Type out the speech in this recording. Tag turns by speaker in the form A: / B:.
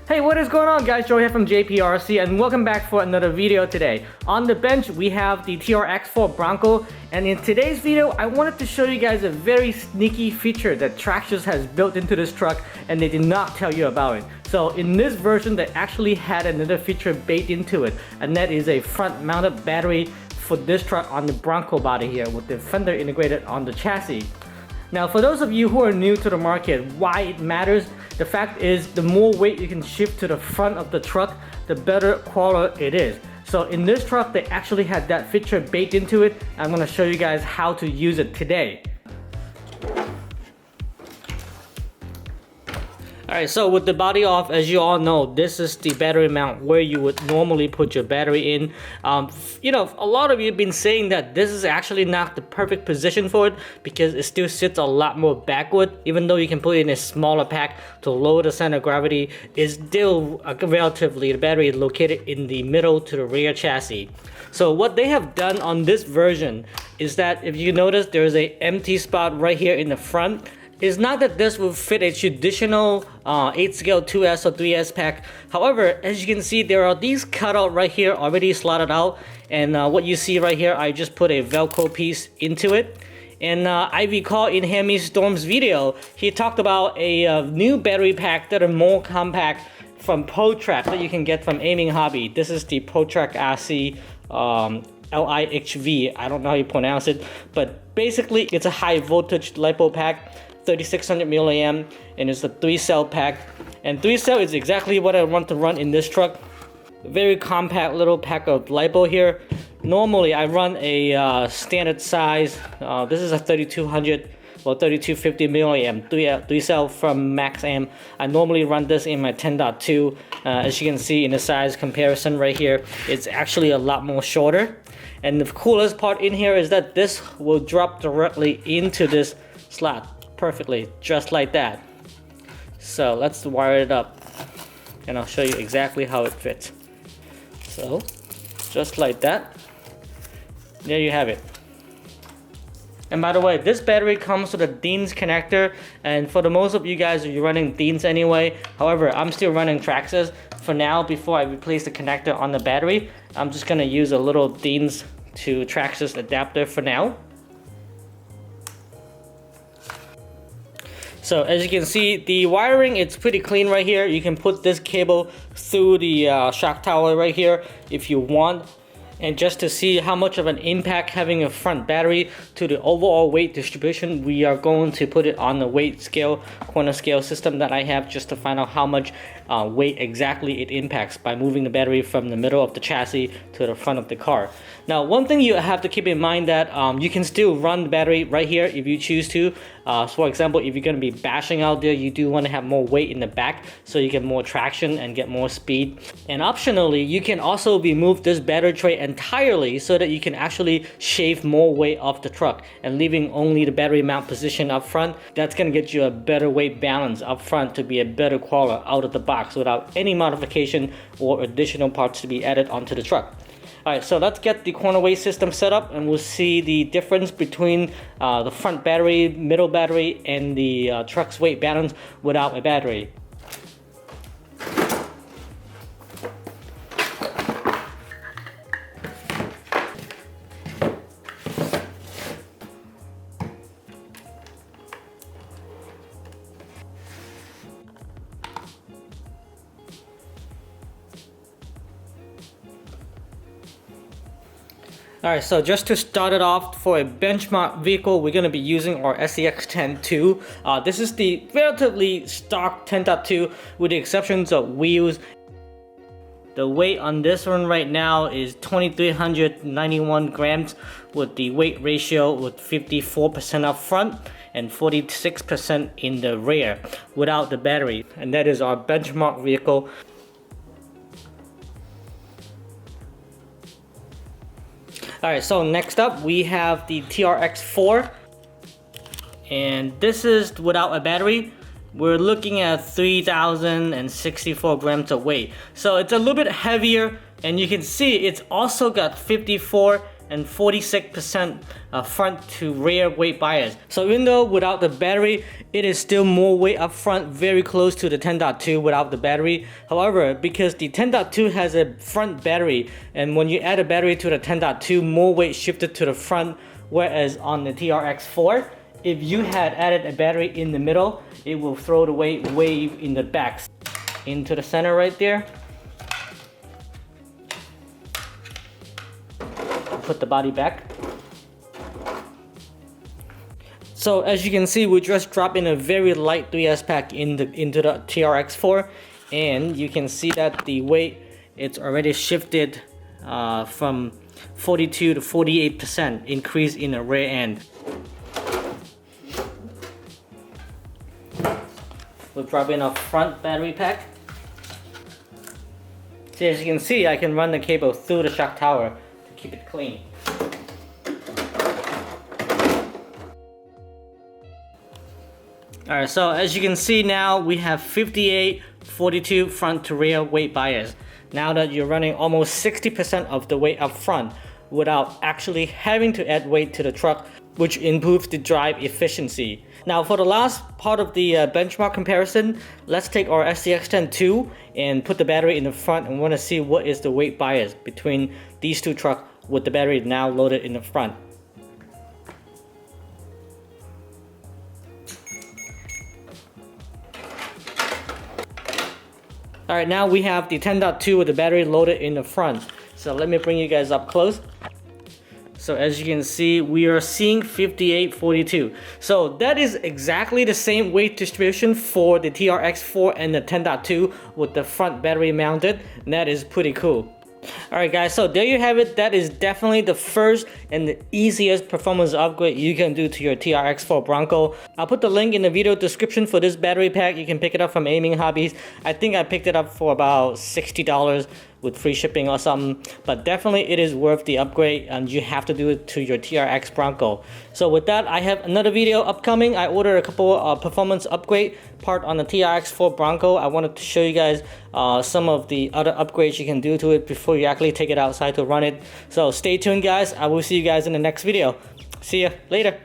A: Hey, what is going on guys? Joe here from JPRC and welcome back for another video today. On the bench we have the Trx4 Bronco, and in today's video I wanted to show you guys a very sneaky feature that Trx4 has built into this truck and they did not tell you about it. So in this version they actually had another feature baked into it, and that is a front mounted battery for this truck on the Bronco body here with the fender integrated on the chassis. Now for those of you who are new to the market, why it matters, the fact is the more weight you can shift to the front of the truck, the better quality it is. So in this truck they actually had that feature baked into it. I'm going to show you guys how to use it today. Alright, so with the body off, as you all know, this is the battery mount where you would normally put your battery in. You know, a lot of you have been saying that this is actually not the perfect position for it because it still sits a lot more backward. Even though you can put it in a smaller pack to lower the center of gravity, it's still relatively, the battery is located in the middle to the rear chassis. So what they have done on this version is that if you notice there's an empty spot right here in the front. It's not that this will fit a traditional 8 scale 2S or 3S pack. However, as you can see, there are these cutout right here already slotted out, and what you see right here, I just put a Velcro piece into it. And I recall in Hammy Storm's video, he talked about a new battery pack that are more compact from Trx4 that you can get from Aiming Hobby. This is the Trx4 LIHV. I don't know how you pronounce it, but basically it's a high voltage LiPo pack. 3600 milliamp, and it's a 3-cell pack, and 3-cell is exactly what I want to run in this truck. Very compact little pack of LiPo here. Normally I run a standard size, this is a 3200 or 3250 milliamp 3-cell from Maxam. I normally run this in my 10.2. As you can see in the size comparison right here, it's actually a lot more shorter, and the coolest part in here is that this will drop directly into this slot perfectly, just like that. So let's wire it up and I'll show you exactly how it fits. So just like that, there you have it. And by the way, this battery comes with a Dean's connector, and for the most of you guys you're running Dean's anyway. However, I'm still running Trx4. For now, before I replace the connector on the battery, I'm just gonna use a little Dean's to Trx4 adapter for now. So as you can see, the wiring, it's pretty clean right here. You can put this cable through the shock tower right here if you want. And just to see how much of an impact having a front battery to the overall weight distribution, we are going to put it on the weight scale, corner scale system that I have, just to find out how much weight exactly it impacts by moving the battery from the middle of the chassis to the front of the car. Now, one thing you have to keep in mind that you can still run the battery right here if you choose to. So for example, if you're going to be bashing out there, you do want to have more weight in the back so you get more traction and get more speed. And optionally, you can also remove this battery tray entirely so that you can actually shave more weight off the truck and leaving only the battery mount position up front. That's going to get you a better weight balance up front to be a better quality out of the box without any modification or additional parts to be added onto the truck. Alright, so let's get the corner weight system set up and we'll see the difference between the front battery, middle battery, and the truck's weight balance without a battery. Alright, so just to start it off, for a benchmark vehicle, we're going to be using our SEX 10.2. This is the relatively stock 10.2 with the exceptions of wheels. The weight on this one right now is 2,391 grams with the weight ratio with 54% up front and 46% in the rear without the battery. And that is our benchmark vehicle. Alright, so next up we have the Trx4, and this is without a battery. We're looking at 3,064 grams of weight. So it's a little bit heavier, and you can see it's also got 54 and 46% front to rear weight bias. So even though without the battery, it is still more weight up front, very close to the 10.2 without the battery. However, because the 10.2 has a front battery, and when you add a battery to the 10.2, more weight shifted to the front, whereas on the TRX4, if you had added a battery in the middle, it will throw the weight way in the back. Into the center right there. Put the body back. So as you can see, we just dropped in a very light 3S pack into the TRX4, and you can see that the weight, it's already shifted from 42 to 48% increase in the rear end. We'll drop in a front battery pack. So as you can see, I can run the cable through the shock tower to keep it clean. Alright, so as you can see now, we have 58-42 front to rear weight bias. Now that you're running almost 60% of the weight up front without actually having to add weight to the truck, which improves the drive efficiency. Now for the last part of the benchmark comparison, let's take our SCX-10 II and put the battery in the front and want to see what is the weight bias between these two trucks with the battery now loaded in the front. Alright, now we have the 10.2 with the battery loaded in the front. So let me bring you guys up close. So as you can see, we are seeing 58-42. So that is exactly the same weight distribution for the TRX4 and the 10.2 with the front battery mounted. And that is pretty cool. Alright guys, so there you have it. That is definitely the first and the easiest performance upgrade you can do to your Trx4 Bronco. I'll put the link in the video description for this battery pack. You can pick it up from Aiming Hobbies. I think I picked it up for about $60 with free shipping or something, but definitely it is worth the upgrade, and you have to do it to your TRX Bronco. So with that, I have another video upcoming. I ordered a couple performance upgrade part on the TRX4 Bronco. I wanted to show you guys some of the other upgrades you can do to it before you actually take it outside to run it. So stay tuned guys. I will see you guys in the next video. See ya later.